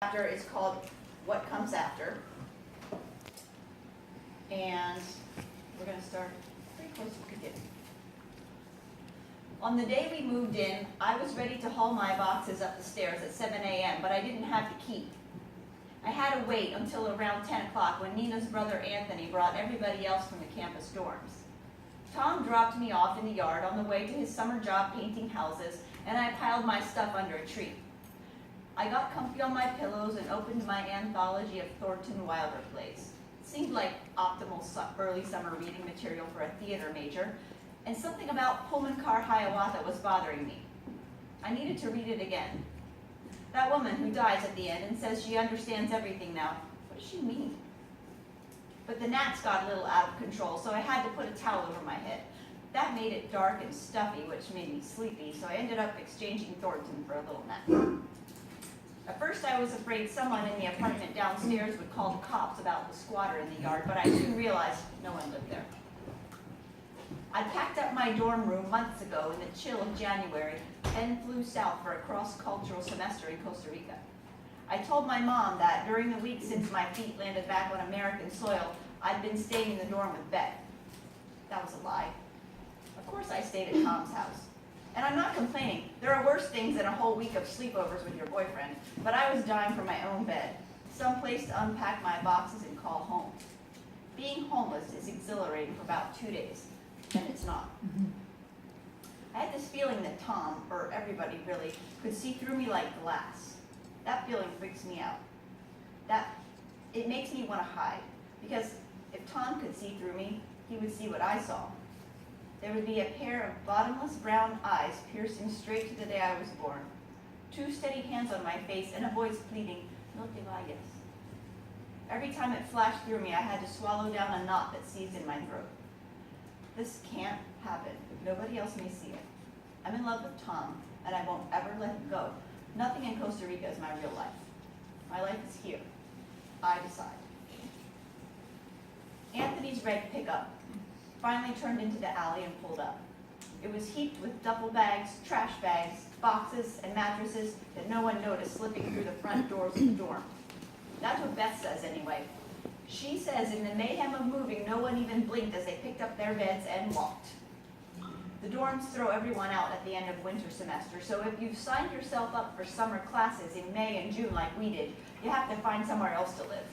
Chapter is called What Comes After. And we're going to start pretty close to the beginning. On the day we moved in, I was ready to haul my boxes up the stairs at 7 a.m., but I didn't have the key. I had to wait until around 10 o'clock when Nina's brother Anthony brought everybody else from the campus dorms. Tom dropped me off in the yard on the way to his summer job painting houses, and I piled my stuff under a tree. I got comfy on my pillows and opened my anthology of Thornton Wilder plays. It seemed like optimal early summer reading material for a theater major, and something about Pullman Car Hiawatha was bothering me. I needed to read it again. That woman who dies at the end and says she understands everything now, what does she mean? But the gnats got a little out of control, so I had to put a towel over my head. That made it dark and stuffy, which made me sleepy, so I ended up exchanging Thornton for a little nap. At first I was afraid someone in the apartment downstairs would call the cops about the squatter in the yard, but I soon realized no one lived there. I packed up my dorm room months ago in the chill of January and flew south for a cross-cultural semester in Costa Rica. I told my mom that during the week since my feet landed back on American soil, I'd been staying in the dorm with Beth. That was a lie. Of course I stayed at Tom's house. And I'm not complaining. There are worse things than a whole week of sleepovers with your boyfriend, but I was dying for my own bed, some place to unpack my boxes and call home. Being homeless is exhilarating for about 2 days, then it's not. I had this feeling that Tom, or everybody really, could see through me like glass. That feeling freaks me out. It makes me want to hide, because if Tom could see through me, he would see what I saw. There would be a pair of bottomless brown eyes piercing straight to the day I was born, 2 steady hands on my face, and a voice pleading, "No te vayas." Every time it flashed through me, I had to swallow down a knot that seized in my throat. This can't happen. Nobody else may see it. I'm in love with Tom, and I won't ever let him go. Nothing in Costa Rica is my real life. My life is here. I decide. Anthony's red pickup finally turned into the alley and pulled up. It was heaped with duffel bags, trash bags, boxes, and mattresses that no one noticed slipping through the front doors of the dorm. That's what Beth says anyway. She says in the mayhem of moving, no one even blinked as they picked up their beds and walked. The dorms throw everyone out at the end of winter semester, so if you've signed yourself up for summer classes in May and June like we did, you have to find somewhere else to live.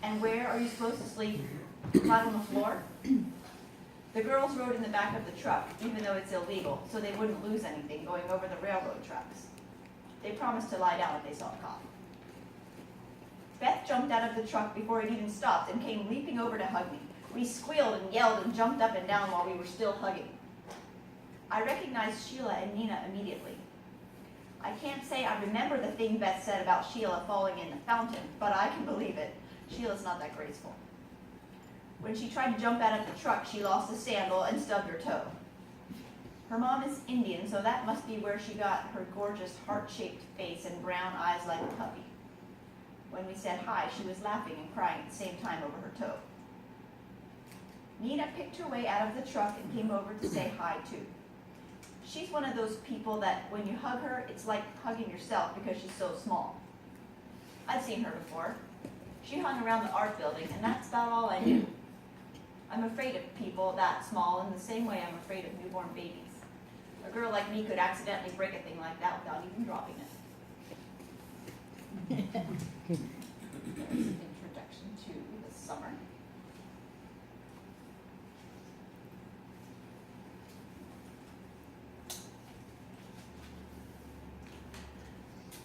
And where are you supposed to sleep? Flat on the floor? The girls rode in the back of the truck, even though it's illegal, so they wouldn't lose anything going over the railroad tracks. They promised to lie down if they saw a cop. Beth jumped out of the truck before it even stopped and came leaping over to hug me. We squealed and yelled and jumped up and down while we were still hugging. I recognized Sheila and Nina immediately. I can't say I remember the thing Beth said about Sheila falling in the fountain, but I can believe it. Sheila's not that graceful. When she tried to jump out of the truck, she lost a sandal and stubbed her toe. Her mom is Indian, so that must be where she got her gorgeous heart-shaped face and brown eyes like a puppy. When we said hi, she was laughing and crying at the same time over her toe. Nina picked her way out of the truck and came over to say hi too. She's one of those people that when you hug her, it's like hugging yourself because she's so small. I'd seen her before. She hung around the art building, and that's about all I knew. I'm afraid of people that small in the same way I'm afraid of newborn babies. A girl like me could accidentally break a thing like that without even dropping it. There's an introduction to the summer.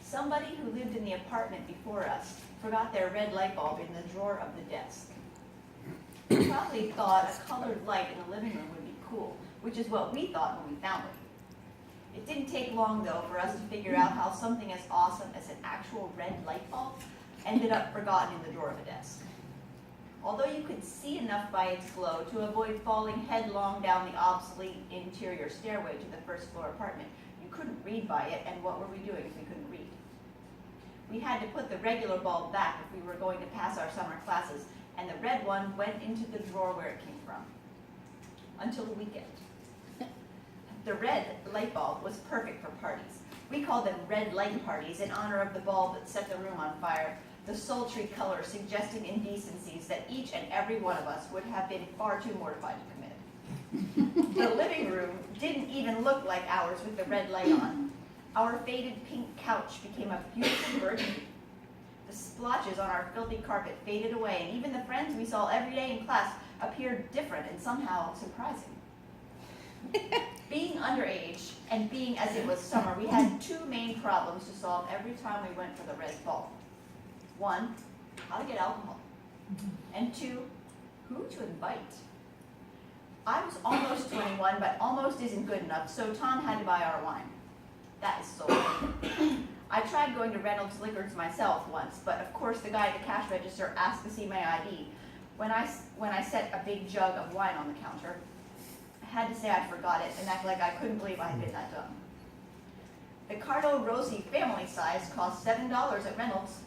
Somebody who lived in the apartment before us forgot their red light bulb in the drawer of the desk. We probably thought a colored light in the living room would be cool, which is what we thought when we found it. It didn't take long, though, for us to figure out how something as awesome as an actual red light bulb ended up forgotten in the drawer of a desk. Although you could see enough by its glow to avoid falling headlong down the obsolete interior stairway to the first floor apartment, you couldn't read by it, and what were we doing if we couldn't read? We had to put the regular bulb back if we were going to pass our summer classes, and the red one went into the drawer where it came from. Until the weekend. The red light bulb was perfect for parties. We called them red light parties in honor of the bulb that set the room on fire, the sultry color suggesting indecencies that each and every one of us would have been far too mortified to commit. The living room didn't even look like ours with the red light on. Our faded pink couch became a beautiful burgundy. The splotches on our filthy carpet faded away, and even the friends we saw every day in class appeared different and somehow surprising. Being underage and being as it was summer, we had two main problems to solve every time we went for the red ball. One, how to get alcohol. And two, who to invite. I was almost 21, but almost isn't good enough, so Tom had to buy our wine. That is so funny. I tried going to Reynolds Liquors myself once, but of course the guy at the cash register asked to see my ID. When I set a big jug of wine on the counter, I had to say I forgot it and act like I couldn't believe I had been that dumb. The Carlo Rossi family size cost $7 at Reynolds.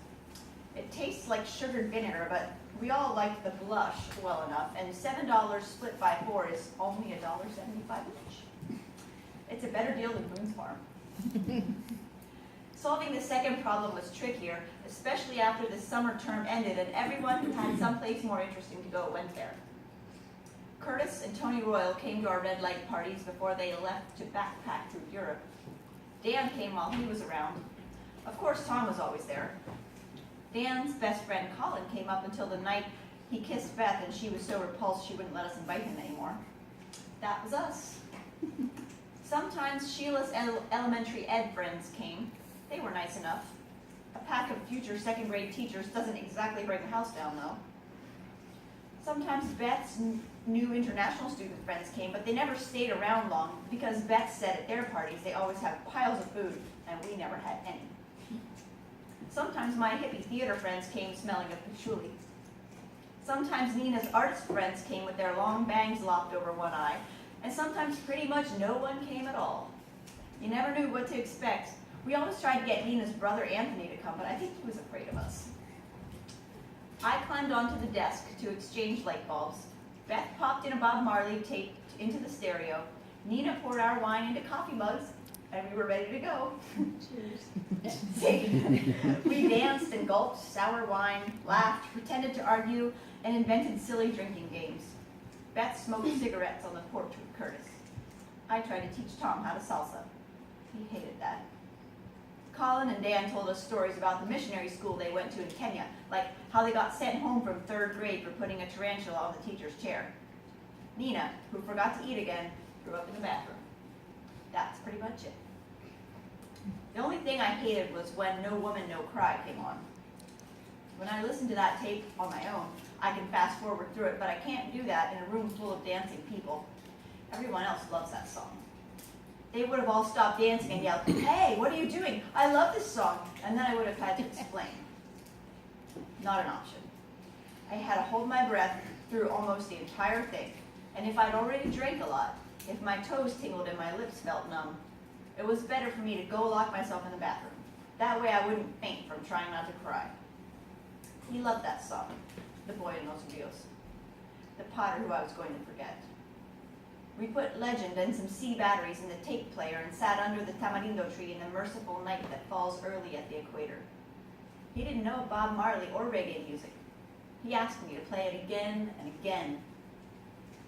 It tastes like sugared vinegar, but we all liked the blush well enough, and $7 split by 4 is only $1.75 each. It's a better deal than Boone's Farm. Solving the second problem was trickier, especially after the summer term ended and everyone who had someplace more interesting to go went there. Curtis and Tony Royal came to our red light parties before they left to backpack through Europe. Dan came while he was around. Of course, Tom was always there. Dan's best friend Colin came up until the night he kissed Beth, and she was so repulsed she wouldn't let us invite him anymore. That was us. Sometimes Sheila's elementary ed friends came. They were nice enough. A pack of future second grade teachers doesn't exactly bring the house down, though. Sometimes Beth's new international student friends came, but they never stayed around long because Beth said at their parties they always have piles of food, and we never had any. Sometimes my hippie theater friends came smelling of patchouli. Sometimes Nina's artist friends came with their long bangs lopped over one eye, and sometimes pretty much no one came at all. You never knew what to expect. We always tried to get Nina's brother Anthony to come, but I think he was afraid of us. I climbed onto the desk to exchange light bulbs. Beth popped in a Bob Marley taped into the stereo. Nina poured our wine into coffee mugs, and we were ready to go. Cheers. We danced and gulped sour wine, laughed, pretended to argue, and invented silly drinking games. Beth smoked cigarettes on the porch with Curtis. I tried to teach Tom how to salsa. He hated that. Colin and Dan told us stories about the missionary school they went to in Kenya, like how they got sent home from 3rd grade for putting a tarantula on the teacher's chair. Nina, who forgot to eat again, threw up in the bathroom. That's pretty much it. The only thing I hated was when No Woman, No Cry came on. When I listen to that tape on my own, I can fast forward through it, but I can't do that in a room full of dancing people. Everyone else loves that song. They would have all stopped dancing and yelled, "Hey, what are you doing? I love this song." And then I would have had to explain. Not an option. I had to hold my breath through almost the entire thing. And if I'd already drank a lot, if my toes tingled and my lips felt numb, it was better for me to go lock myself in the bathroom. That way I wouldn't faint from trying not to cry. He loved that song, The Boy in Los Rios, the potter who I was going to forget. We put Legend and some C batteries in the tape player and sat under the tamarindo tree in the merciful night that falls early at the equator. He didn't know Bob Marley or reggae music. He asked me to play it again and again.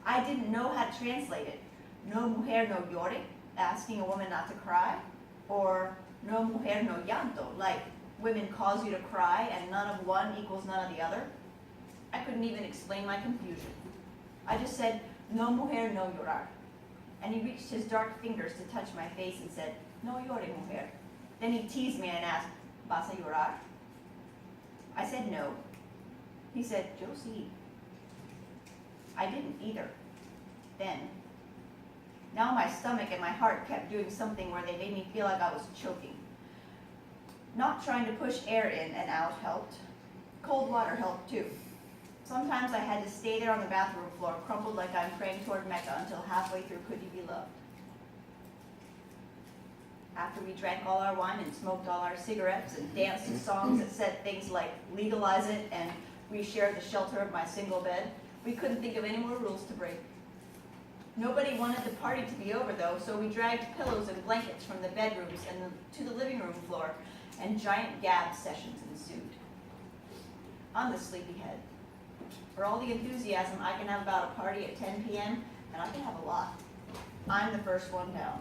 I didn't know how to translate it. No mujer no llore, asking a woman not to cry, or no mujer no llanto, like women cause you to cry and none of one equals none of the other. I couldn't even explain my confusion. I just said, "No mujer no llorar." And he reached his dark fingers to touch my face and said, "No llore, mujer." Then he teased me and asked, "Vas a llorar?" I said no. He said, "Yo sí." I didn't either. Then. Now my stomach and my heart kept doing something where they made me feel like I was choking. Not trying to push air in and out helped. Cold water helped too. Sometimes I had to stay there on the bathroom floor, crumpled like I'm praying toward Mecca until halfway through Could You Be Loved. After we drank all our wine and smoked all our cigarettes and danced to songs that said things like "legalize it" and "we shared the shelter of my single bed," we couldn't think of any more rules to break. Nobody wanted the party to be over though, so we dragged pillows and blankets from the bedrooms and to the living room floor, and giant gab sessions ensued. I'm the sleepyhead. For all the enthusiasm I can have about a party at 10 p.m., and I can have a lot, I'm the first one down.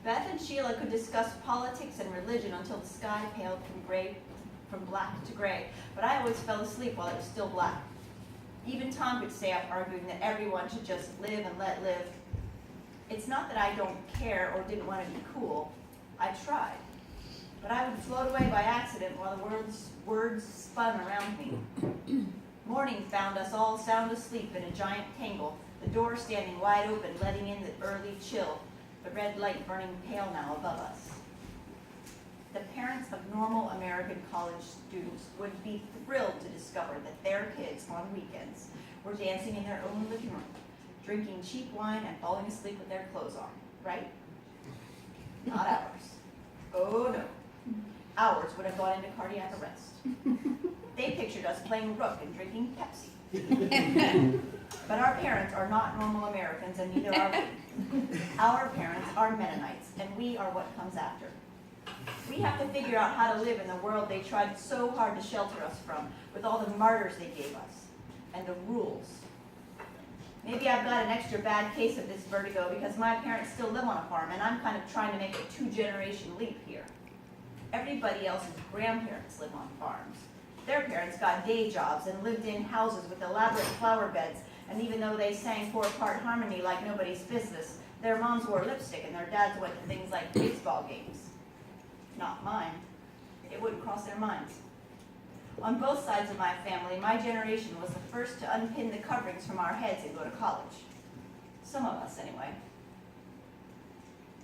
Beth and Sheila could discuss politics and religion until the sky paled from black to gray, but I always fell asleep while it was still black. Even Tom could stay up arguing that everyone should just live and let live. It's not that I don't care or didn't want to be cool. I tried. But I would float away by accident while the words spun around me. Morning found us all sound asleep in a giant tangle, the door standing wide open, letting in the early chill, the red light burning pale now above us. The parents of normal American college students would be thrilled to discover that their kids on weekends were dancing in their own living room, drinking cheap wine and falling asleep with their clothes on, right? Not ours. Oh no. Ours would have gone into cardiac arrest. They pictured us playing rook and drinking Pepsi. But our parents are not normal Americans, and neither are we. Our parents are Mennonites, and we are what comes after. We have to figure out how to live in the world they tried so hard to shelter us from, with all the martyrs they gave us, and the rules. Maybe I've got an extra bad case of this vertigo because my parents still live on a farm, and I'm kind of trying to make a two-generation leap here. Everybody else's grandparents live on farms. Their parents got day jobs and lived in houses with elaborate flower beds, and even though they sang four-part harmony like nobody's business, their moms wore lipstick and their dads went to things like baseball games. Not mine. It wouldn't cross their minds. On both sides of my family, my generation was the first to unpin the coverings from our heads and go to college. Some of us, anyway.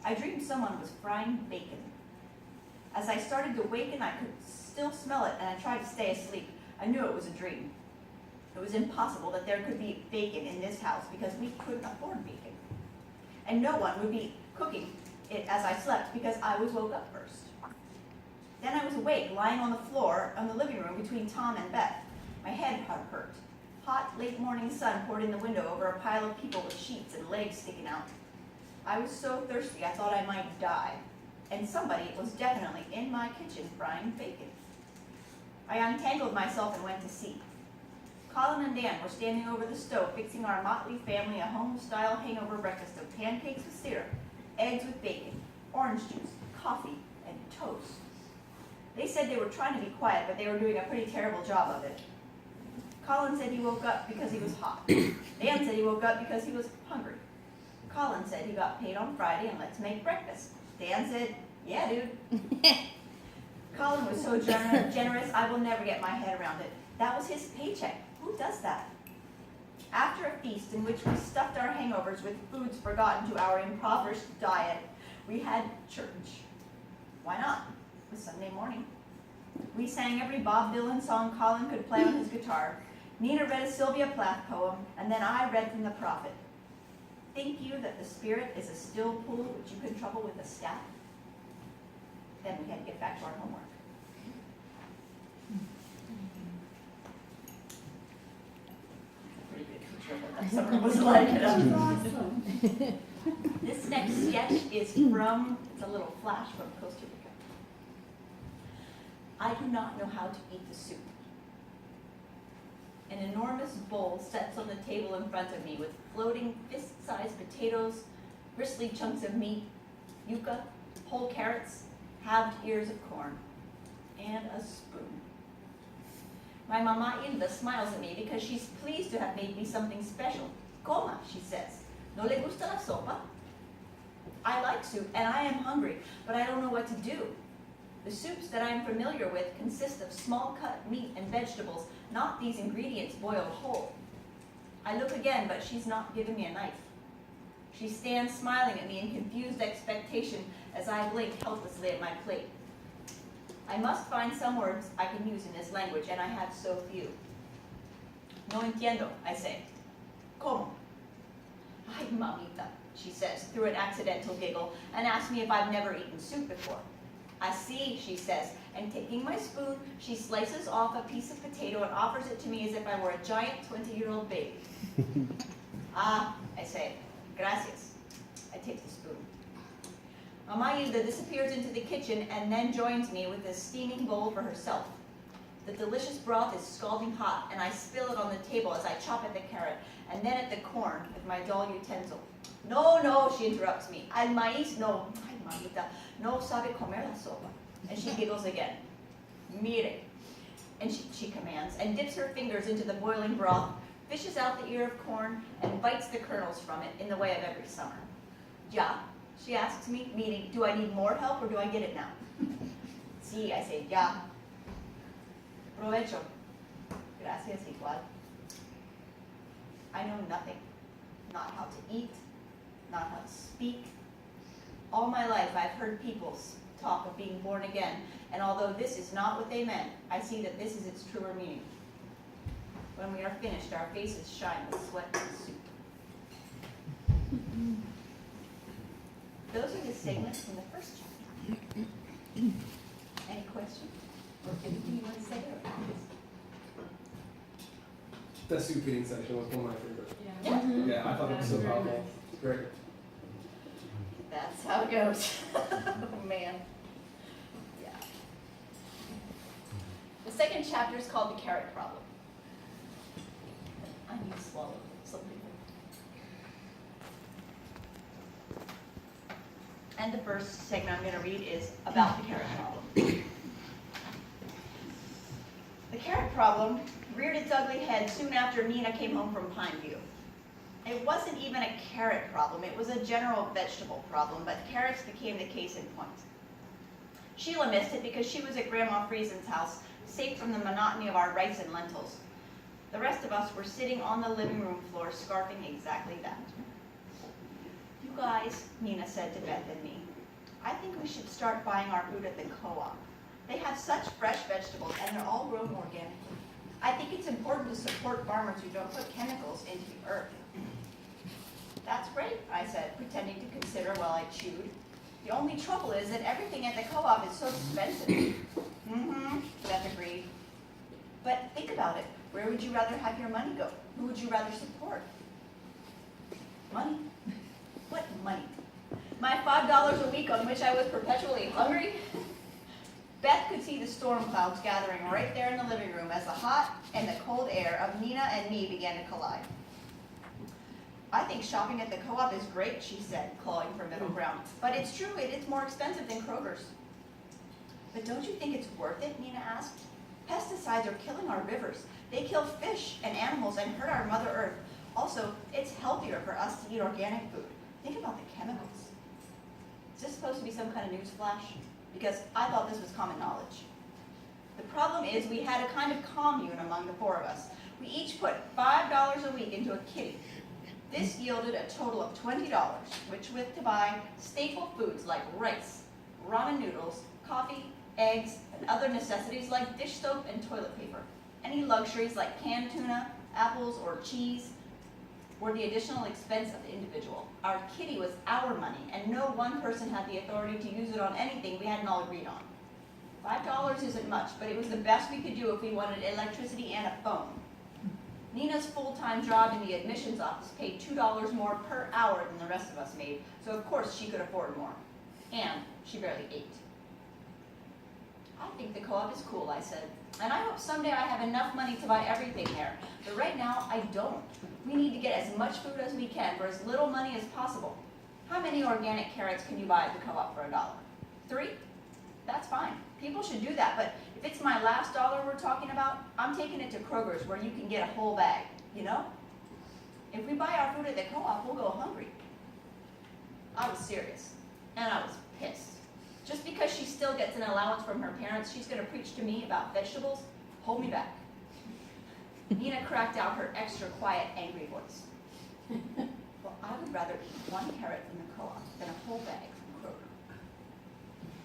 I dreamed someone was frying bacon. As I started to waken, I could still smell it, and I tried to stay asleep. I knew it was a dream. It was impossible that there could be bacon in this house because we couldn't afford bacon. And no one would be cooking it as I slept because I was woke up first. Then I was awake, lying on the floor in the living room between Tom and Beth. My head hurt. Hot, late morning sun poured in the window over a pile of people with sheets and legs sticking out. I was so thirsty I thought I might die. And somebody was definitely in my kitchen frying bacon. I untangled myself and went to see. Colin and Dan were standing over the stove fixing our motley family a home-style hangover breakfast of pancakes with syrup, eggs with bacon, orange juice, coffee, and toast. They said they were trying to be quiet, but they were doing a pretty terrible job of it. Colin said he woke up because he was hot. Dan said he woke up because he was hungry. Colin said he got paid on Friday and let's make breakfast. Dan said, yeah, dude. Colin was so generous, I will never get my head around it. That was his paycheck. Who does that? After a feast in which we stuffed our hangovers with foods forgotten to our impoverished diet, we had church. Why not? It was Sunday morning. We sang every Bob Dylan song Colin could play on his guitar. Nina read a Sylvia Plath poem, and then I read from the prophet. Think you that the spirit is a still pool which you can trouble with a staff? Then we had to get back to our homework. Pretty good picture of what that summer was like. Awesome. This next sketch is from, it's a little flash from Costa Rica. I do not know how to eat the soup. An enormous bowl sets on the table in front of me with floating fist-sized potatoes, bristly chunks of meat, yuca, whole carrots, halved ears of corn, and a spoon. My mama Hilda smiles at me because she's pleased to have made me something special. Coma, she says. No le gusta la sopa? I like soup and I am hungry, but I don't know what to do. The soups that I am familiar with consist of small cut meat and vegetables, not these ingredients boiled whole. I look again, but she's not giving me a knife. She stands smiling at me in confused expectation as I blink helplessly at my plate. I must find some words I can use in this language, and I have so few. No entiendo, I say. ¿Cómo? Ay, mamita, she says through an accidental giggle, and asks me if I've never eaten soup before. Así, she says, and taking my spoon, she slices off a piece of potato and offers it to me as if I were a giant 20-year-old baby. Ah, I say, Gracias. I take the spoon. Mama Hilda disappears into the kitchen and then joins me with a steaming bowl for herself. The delicious broth is scalding hot, and I spill it on the table as I chop at the carrot, and then at the corn with my dull utensil. No, no, she interrupts me. Al maíz no. Ay, mamita, no sabe comer la sopa. And she giggles again. Mire. And she commands, and dips her fingers into the boiling broth, fishes out the ear of corn, and bites the kernels from it in the way of every summer. Ya? She asks me, meaning, do I need more help or do I get it now? Sí, I say, ya. Provecho. Gracias, igual. I know nothing. Not how to eat, not how to speak. All my life I've heard people talk of being born again, and although this is not what they meant, I see that this is its truer meaning. When we are finished, our faces shine with sweat and soup. Those are the segments from the first chapter. Any questions? Or anything you want to say about this? The soup eating section was one of my favorites. Yeah. Yeah, I thought it was so powerful. It's great. That's how it goes. Oh, man. Yeah. The second chapter is called The Carrot Problem. I need to swallow something. And the first segment I'm going to read is about the carrot problem. The carrot problem reared its ugly head soon after Nina came home from Pineview. It wasn't even a carrot problem, it was a general vegetable problem, but carrots became the case in point. Sheila missed it because she was at Grandma Friesen's house, safe from the monotony of our rice and lentils. The rest of us were sitting on the living room floor, scarfing exactly that. You guys, Nina said to Beth and me, I think we should start buying our food at the co-op. They have such fresh vegetables and they're all grown organically. I think it's important to support farmers who don't put chemicals into the earth. That's great, I said, pretending to consider while I chewed. The only trouble is that everything at the co-op is so expensive. Mm-hmm, Beth agreed. But think about it. Where would you rather have your money go? Who would you rather support? Money. What money? My $5 a week on which I was perpetually hungry? Beth could see the storm clouds gathering right there in the living room as the hot and the cold air of Nina and me began to collide. I think shopping at the co-op is great, she said, clawing for middle ground. But it's true, it's more expensive than Kroger's. But don't you think it's worth it, Nina asked. Pesticides are killing our rivers. They kill fish and animals and hurt our Mother Earth. Also, it's healthier for us to eat organic food. Think about the chemicals. Is this supposed to be some kind of news flash? Because I thought this was common knowledge. The problem is we had a kind of commune among the four of us. We each put $5 a week into a kitty. This yielded a total of $20, which was to buy staple foods like rice, ramen noodles, coffee, eggs, and other necessities like dish soap and toilet paper. Any luxuries like canned tuna, apples, or cheese were the additional expense of the individual. Our kitty was our money, and no one person had the authority to use it on anything we hadn't all agreed on. $5 isn't much, but it was the best we could do if we wanted electricity and a phone. Nina's full-time job in the admissions office paid $2 more per hour than the rest of us made, so of course she could afford more. And she barely ate. I think the co-op is cool, I said, and I hope someday I have enough money to buy everything there, but right now I don't. We need to get as much food as we can for as little money as possible. How many organic carrots can you buy at the co-op for $1? 3? That's fine. People should do that, but if it's my last dollar we're talking about, I'm taking it to Kroger's where you can get a whole bag, you know? If we buy our food at the co-op, we'll go hungry. I was serious, and I was pissed. Just because she still gets an allowance from her parents, she's going to preach to me about vegetables? Hold me back. Nina cracked out her extra quiet, angry voice. Well, I would rather eat one carrot from the co-op than a whole bag from Kroger.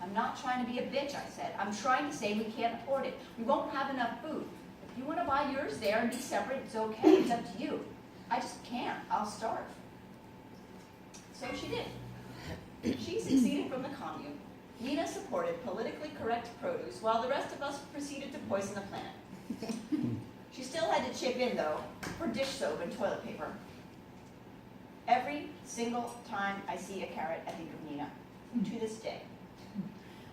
I'm not trying to be a bitch, I said. I'm trying to say we can't afford it. We won't have enough food. If you want to buy yours there and be separate, it's okay. It's up to you. I just can't. I'll starve. So she did. She succeeded from the commune. Nina supported politically correct produce, while the rest of us proceeded to poison the planet. She still had to chip in, though, for dish soap and toilet paper. Every single time I see a carrot, I think of Nina, to this day.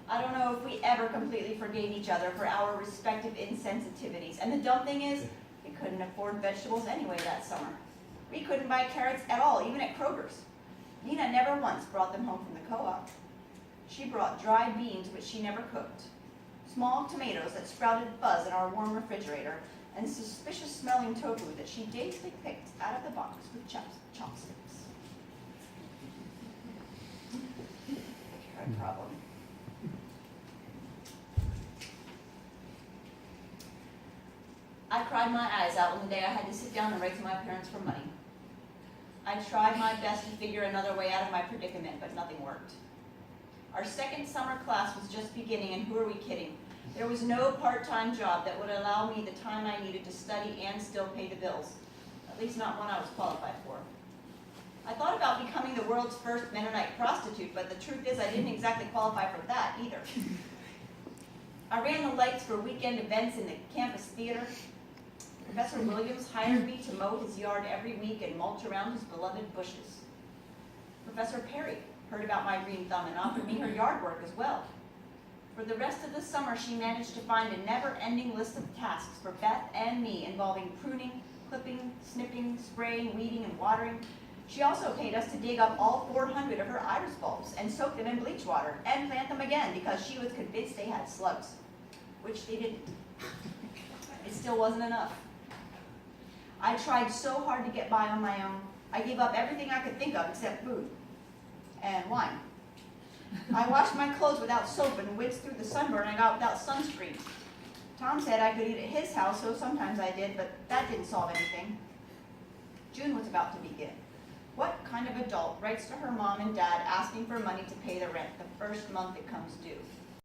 I don't know if we ever completely forgave each other for our respective insensitivities. And the dumb thing is, we couldn't afford vegetables anyway that summer. We couldn't buy carrots at all, even at Kroger's. Nina never once brought them home from the co-op. She brought dried beans, which she never cooked, small tomatoes that sprouted buzz in our warm refrigerator, and suspicious-smelling tofu that she daintily picked out of the box with chopsticks. The carrot problem. I cried my eyes out when the day I had to sit down and write to my parents for money. I tried my best to figure another way out of my predicament, but nothing worked. Our second summer class was just beginning, and who are we kidding? There was no part-time job that would allow me the time I needed to study and still pay the bills, at least not one I was qualified for. I thought about becoming the world's first Mennonite prostitute, but the truth is I didn't exactly qualify for that either. I ran the lights for weekend events in the campus theater. Professor Williams hired me to mow his yard every week and mulch around his beloved bushes. Professor Perry heard about my green thumb and offered me her yard work as well. For the rest of the summer, she managed to find a never-ending list of tasks for Beth and me involving pruning, clipping, snipping, spraying, weeding, and watering. She also paid us to dig up all 400 of her iris bulbs and soak them in bleach water and plant them again because she was convinced they had slugs, which they didn't. It still wasn't enough. I tried so hard to get by on my own. I gave up everything I could think of except food and wine. I washed my clothes without soap and winced through the sunburn I got without sunscreen. Tom said I could eat at his house, so sometimes I did, but that didn't solve anything. June was about to begin. What kind of adult writes to her mom and dad asking for money to pay the rent the first month it comes due?